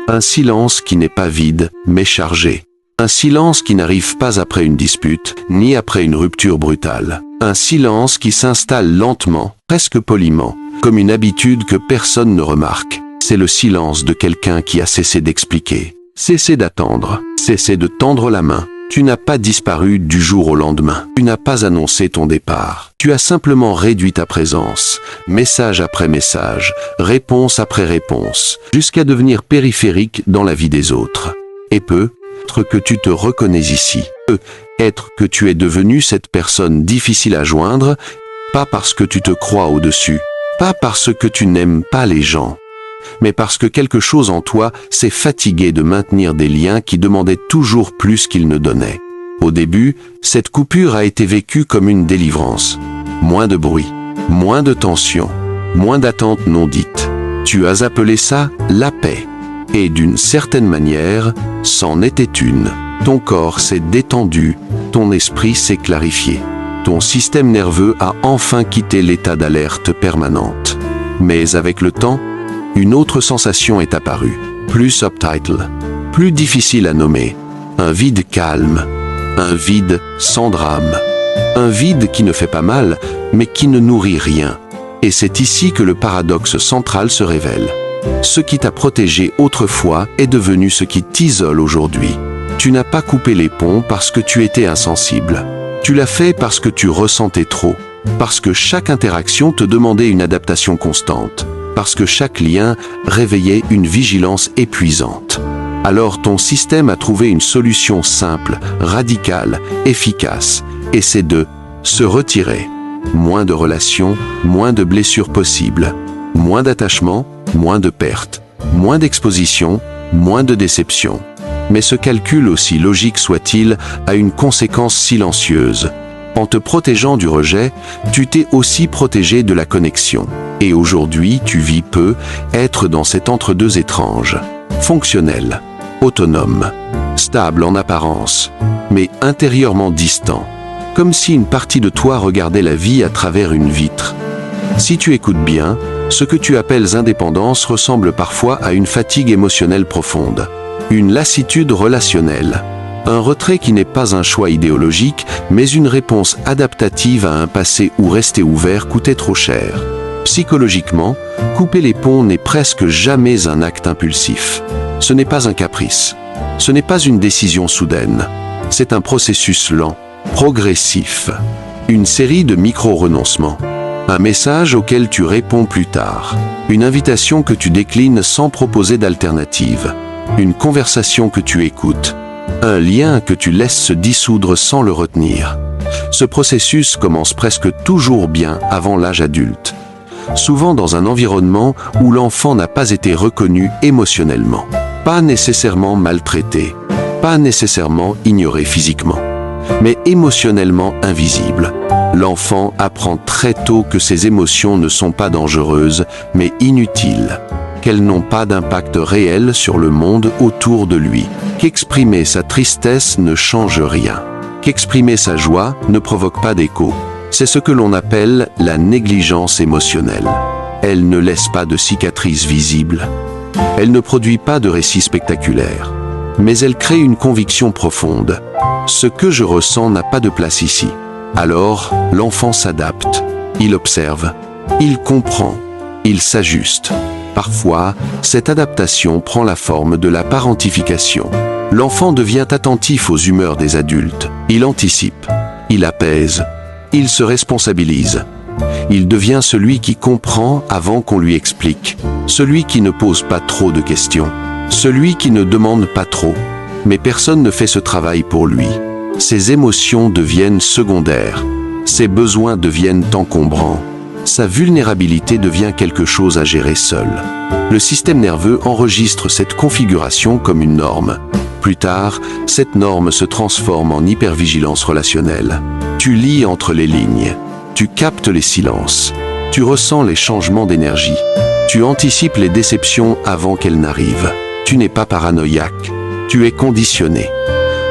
Un silence qui n'est pas vide, mais chargé. Un silence qui n'arrive pas après une dispute, ni après une rupture brutale. Un silence qui s'installe lentement, presque poliment, comme une habitude que personne ne remarque. C'est le silence de quelqu'un qui a cessé d'expliquer, cessé d'attendre, cessé de tendre la main. Tu n'as pas disparu du jour au lendemain. Tu n'as pas annoncé ton départ. Tu as simplement réduit ta présence, message après message, réponse après réponse, jusqu'à devenir périphérique dans la vie des autres. Et peut-être que tu te reconnais ici. Peut-être que tu es devenu cette personne difficile à joindre, pas parce que tu te crois au-dessus, pas parce que tu n'aimes pas les gens, mais parce que quelque chose en toi s'est fatigué de maintenir des liens qui demandaient toujours plus qu'ils ne donnaient. Au début, cette coupure a été vécue comme une délivrance. Moins de bruit, moins de tension, moins d'attentes non dites. Tu as appelé ça la paix. Et d'une certaine manière, c'en était une. Ton corps s'est détendu, ton esprit s'est clarifié. Ton système nerveux a enfin quitté l'état d'alerte permanente. Mais avec le temps, une autre sensation est apparue, plus subtile, plus difficile à nommer. Un vide calme, un vide sans drame. Un vide qui ne fait pas mal, mais qui ne nourrit rien. Et c'est ici que le paradoxe central se révèle. Ce qui t'a protégé autrefois est devenu ce qui t'isole aujourd'hui. Tu n'as pas coupé les ponts parce que tu étais insensible. Tu l'as fait parce que tu ressentais trop, parce que chaque interaction te demandait une adaptation constante, parce que chaque lien réveillait une vigilance épuisante. Alors ton système a trouvé une solution simple, radicale, efficace, et c'est de se retirer. Moins de relations, moins de blessures possibles, moins d'attachement, moins de pertes, moins d'exposition, moins de déception. Mais ce calcul, aussi logique soit-il, a une conséquence silencieuse. En te protégeant du rejet, tu t'es aussi protégé de la connexion. Et aujourd'hui, tu vis être dans cet entre-deux étrange. Fonctionnel, autonome, stable en apparence, mais intérieurement distant. Comme si une partie de toi regardait la vie à travers une vitre. Si tu écoutes bien, ce que tu appelles indépendance ressemble parfois à une fatigue émotionnelle profonde. Une lassitude relationnelle. Un retrait qui n'est pas un choix idéologique, mais une réponse adaptative à un passé où rester ouvert coûtait trop cher. Psychologiquement, couper les ponts n'est presque jamais un acte impulsif. Ce n'est pas un caprice. Ce n'est pas une décision soudaine. C'est un processus lent, progressif. Une série de micro-renoncements. Un message auquel tu réponds plus tard. Une invitation que tu déclines sans proposer d'alternative. Une conversation que tu écoutes. Un lien que tu laisses se dissoudre sans le retenir. Ce processus commence presque toujours bien avant l'âge adulte. Souvent dans un environnement où l'enfant n'a pas été reconnu émotionnellement. Pas nécessairement maltraité. Pas nécessairement ignoré physiquement. Mais émotionnellement invisible. L'enfant apprend très tôt que ses émotions ne sont pas dangereuses, mais inutiles. Qu'elles n'ont pas d'impact réel sur le monde autour de lui. Qu'exprimer sa tristesse ne change rien. Qu'exprimer sa joie ne provoque pas d'écho. C'est ce que l'on appelle la négligence émotionnelle. Elle ne laisse pas de cicatrices visibles. Elle ne produit pas de récits spectaculaires. Mais elle crée une conviction profonde. Ce que je ressens n'a pas de place ici. Alors, l'enfant s'adapte. Il observe. Il comprend. Il s'ajuste. Parfois, cette adaptation prend la forme de la parentification. L'enfant devient attentif aux humeurs des adultes. Il anticipe. Il apaise. Il se responsabilise. Il devient celui qui comprend avant qu'on lui explique. Celui qui ne pose pas trop de questions. Celui qui ne demande pas trop. Mais personne ne fait ce travail pour lui. Ses émotions deviennent secondaires. Ses besoins deviennent encombrants. Sa vulnérabilité devient quelque chose à gérer seul. Le système nerveux enregistre cette configuration comme une norme. Plus tard, cette norme se transforme en hypervigilance relationnelle. Tu lis entre les lignes. Tu captes les silences. Tu ressens les changements d'énergie. Tu anticipes les déceptions avant qu'elles n'arrivent. Tu n'es pas paranoïaque. Tu es conditionné.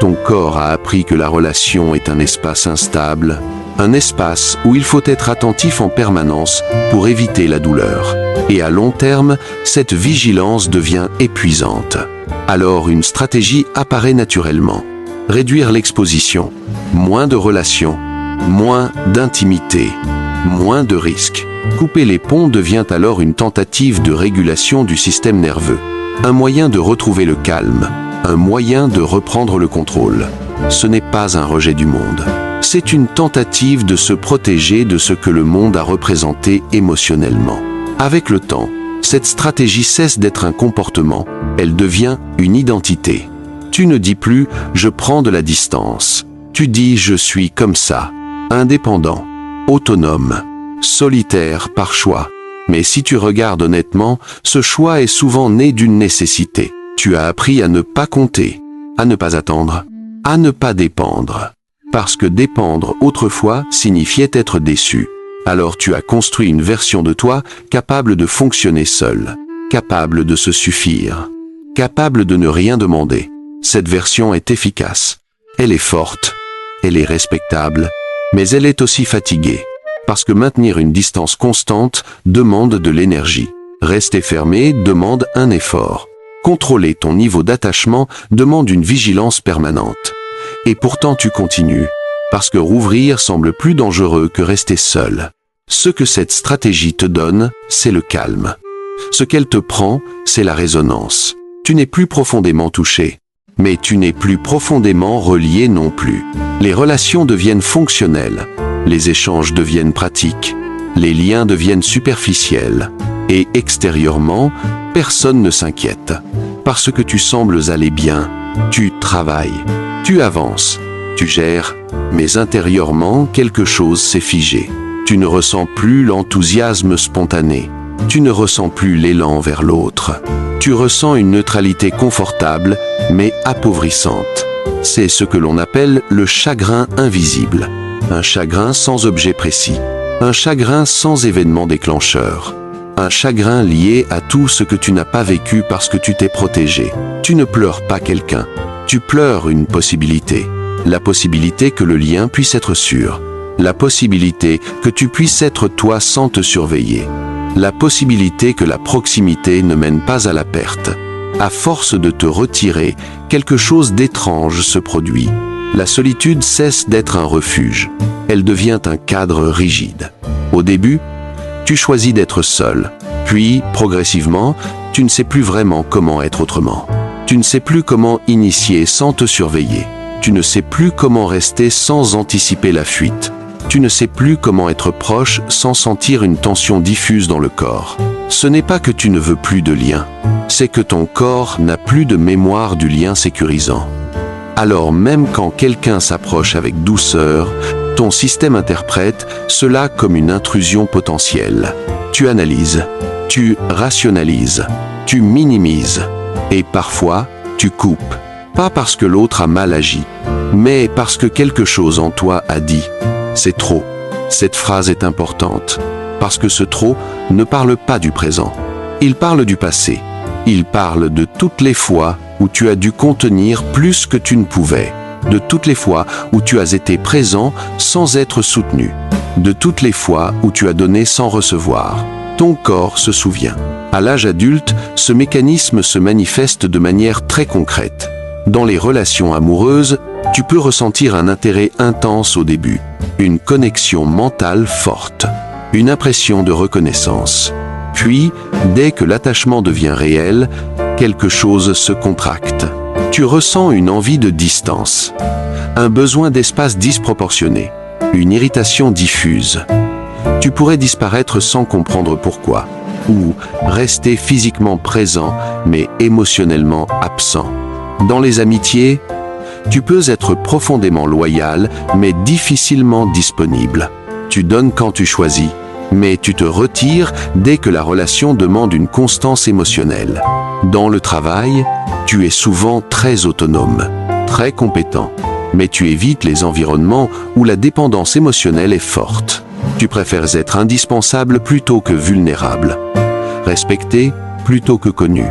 Ton corps a appris que la relation est un espace instable, Un espace où il faut être attentif en permanence pour éviter la douleur. Et à long terme, cette vigilance devient épuisante. Alors une stratégie apparaît naturellement. Réduire l'exposition, moins de relations, moins d'intimité, moins de risques. Couper les ponts devient alors une tentative de régulation du système nerveux. Un moyen de retrouver le calme, un moyen de reprendre le contrôle. Ce n'est pas un rejet du monde. C'est une tentative de se protéger de ce que le monde a représenté émotionnellement. Avec le temps, cette stratégie cesse d'être un comportement, elle devient une identité. Tu ne dis plus « je prends de la distance ». Tu dis « je suis comme ça », indépendant, autonome, solitaire par choix. Mais si tu regardes honnêtement, ce choix est souvent né d'une nécessité. Tu as appris à ne pas compter, à ne pas attendre, à ne pas dépendre. Parce que dépendre autrefois signifiait être déçu. Alors tu as construit une version de toi capable de fonctionner seule, capable de se suffire, capable de ne rien demander. Cette version est efficace. Elle est forte, elle est respectable, mais elle est aussi fatiguée. Parce que maintenir une distance constante demande de l'énergie. Rester fermé demande un effort. Contrôler ton niveau d'attachement demande une vigilance permanente. Et pourtant tu continues, parce que rouvrir semble plus dangereux que rester seul. Ce que cette stratégie te donne, c'est le calme. Ce qu'elle te prend, c'est la résonance. Tu n'es plus profondément touché, mais tu n'es plus profondément relié non plus. Les relations deviennent fonctionnelles, les échanges deviennent pratiques, les liens deviennent superficiels, et extérieurement, personne ne s'inquiète. Parce que tu sembles aller bien, tu travailles, tu avances, tu gères, mais intérieurement, quelque chose s'est figé. Tu ne ressens plus l'enthousiasme spontané, tu ne ressens plus l'élan vers l'autre. Tu ressens une neutralité confortable, mais appauvrissante. C'est ce que l'on appelle le chagrin invisible. Un chagrin sans objet précis, un chagrin sans événement déclencheur, un chagrin lié à tout ce que tu n'as pas vécu parce que tu t'es protégé. Tu ne pleures pas quelqu'un, tu pleures une possibilité. La possibilité que le lien puisse être sûr, la possibilité que tu puisses être toi sans te surveiller, la possibilité que la proximité ne mène pas à la perte. À force de te retirer, quelque chose d'étrange se produit. La solitude cesse d'être un refuge. Elle devient un cadre rigide. Au début, tu choisis d'être seul. Puis, progressivement, tu ne sais plus vraiment comment être autrement. Tu ne sais plus comment initier sans te surveiller. Tu ne sais plus comment rester sans anticiper la fuite. Tu ne sais plus comment être proche sans sentir une tension diffuse dans le corps. Ce n'est pas que tu ne veux plus de lien, c'est que ton corps n'a plus de mémoire du lien sécurisant. Alors même quand quelqu'un s'approche avec douceur, ton système interprète cela comme une intrusion potentielle. Tu analyses, tu rationalises, tu minimises, et parfois, tu coupes. Pas parce que l'autre a mal agi, mais parce que quelque chose en toi a dit « c'est trop ». Cette phrase est importante, parce que ce trop ne parle pas du présent. Il parle du passé. Il parle de toutes les fois où tu as dû contenir plus que tu ne pouvais, de toutes les fois où tu as été présent sans être soutenu, de toutes les fois où tu as donné sans recevoir. Ton corps se souvient. À l'âge adulte, ce mécanisme se manifeste de manière très concrète. Dans les relations amoureuses, tu peux ressentir un intérêt intense au début, une connexion mentale forte, une impression de reconnaissance. Puis, dès que l'attachement devient réel, quelque chose se contracte. Tu ressens une envie de distance, un besoin d'espace disproportionné, une irritation diffuse. Tu pourrais disparaître sans comprendre pourquoi, ou rester physiquement présent mais émotionnellement absent. Dans les amitiés, tu peux être profondément loyal mais difficilement disponible. Tu donnes quand tu choisis, mais tu te retires dès que la relation demande une constance émotionnelle. Dans le travail, tu es souvent très autonome, très compétent, mais tu évites les environnements où la dépendance émotionnelle est forte. Tu préfères être indispensable plutôt que vulnérable, respecté plutôt que connu.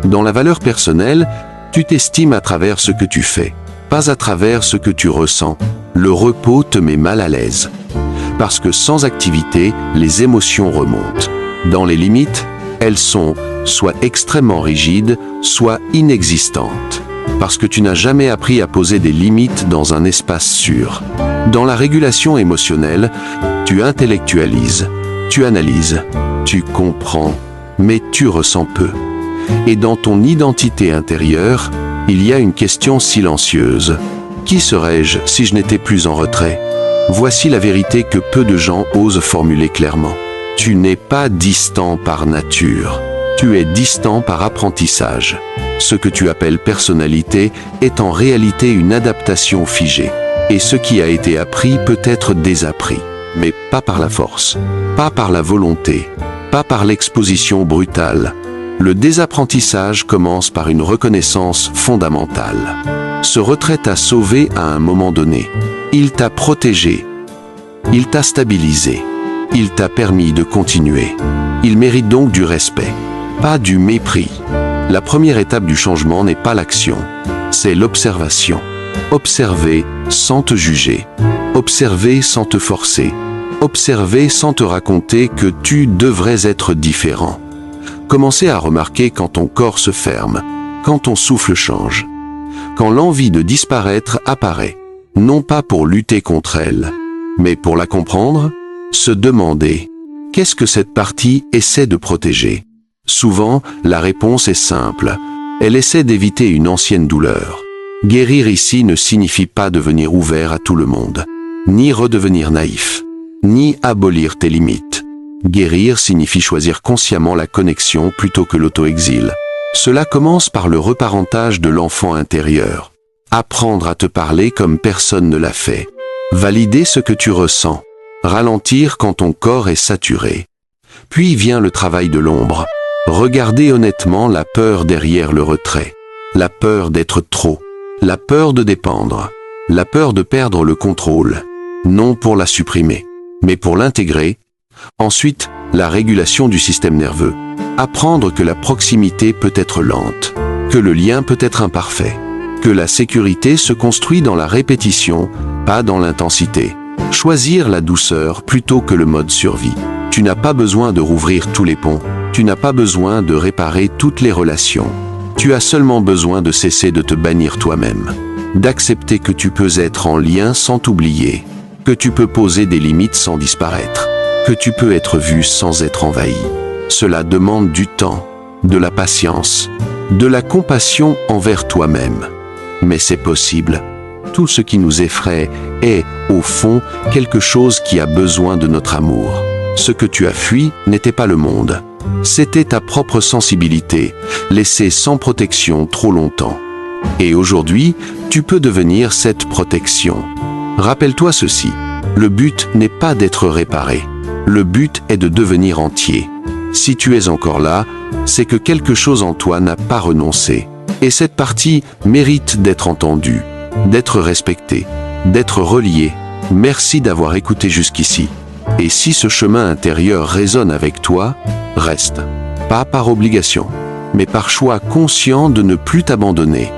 Dans la valeur personnelle, tu t'estimes à travers ce que tu fais, pas à travers ce que tu ressens. Le repos te met mal à l'aise. Parce que sans activité, les émotions remontent. Dans les limites, elles sont soit extrêmement rigides, soit inexistantes. Parce que tu n'as jamais appris à poser des limites dans un espace sûr. Dans la régulation émotionnelle, tu intellectualises, tu analyses, tu comprends, mais tu ressens peu. Et dans ton identité intérieure, il y a une question silencieuse. Qui serais-je si je n'étais plus en retrait? Voici la vérité que peu de gens osent formuler clairement. Tu n'es pas distant par nature. Tu es distant par apprentissage. Ce que tu appelles personnalité est en réalité une adaptation figée. Et ce qui a été appris peut être désappris. Mais pas par la force, pas par la volonté, pas par l'exposition brutale. Le désapprentissage commence par une reconnaissance fondamentale. Ce retrait t'a sauvé à un moment donné. Il t'a protégé. Il t'a stabilisé. Il t'a permis de continuer. Il mérite donc du respect, pas du mépris. La première étape du changement n'est pas l'action, c'est l'observation. Observer sans te juger. Observer sans te forcer. Observer sans te raconter que tu devrais être différent. Commencer à remarquer quand ton corps se ferme, quand ton souffle change, quand l'envie de disparaître apparaît, non pas pour lutter contre elle, mais pour la comprendre, se demander « Qu'est-ce que cette partie essaie de protéger ?» Souvent, la réponse est simple. Elle essaie d'éviter une ancienne douleur. Guérir ici ne signifie pas devenir ouvert à tout le monde, ni redevenir naïf, ni abolir tes limites. Guérir signifie choisir consciemment la connexion plutôt que l'auto-exil. Cela commence par le reparentage de l'enfant intérieur. Apprendre à te parler comme personne ne l'a fait. Valider ce que tu ressens. Ralentir quand ton corps est saturé. Puis vient le travail de l'ombre. Regarder honnêtement la peur derrière le retrait. La peur d'être trop. La peur de dépendre. La peur de perdre le contrôle. Non pour la supprimer, mais pour l'intégrer. Ensuite, la régulation du système nerveux. Apprendre que la proximité peut être lente, que le lien peut être imparfait, que la sécurité se construit dans la répétition, pas dans l'intensité. Choisir la douceur plutôt que le mode survie. Tu n'as pas besoin de rouvrir tous les ponts, tu n'as pas besoin de réparer toutes les relations. Tu as seulement besoin de cesser de te bannir toi-même, d'accepter que tu peux être en lien sans t'oublier, que tu peux poser des limites sans disparaître, que tu peux être vu sans être envahi. Cela demande du temps, de la patience, de la compassion envers toi-même. Mais c'est possible. Tout ce qui nous effraie est, au fond, quelque chose qui a besoin de notre amour. Ce que tu as fui n'était pas le monde. C'était ta propre sensibilité, laissée sans protection trop longtemps. Et aujourd'hui, tu peux devenir cette protection. Rappelle-toi ceci, le but n'est pas d'être réparé. Le but est de devenir entier. Si tu es encore là, c'est que quelque chose en toi n'a pas renoncé. Et cette partie mérite d'être entendue, d'être respectée, d'être reliée. Merci d'avoir écouté jusqu'ici. Et si ce chemin intérieur résonne avec toi, reste. Pas par obligation, mais par choix conscient de ne plus t'abandonner.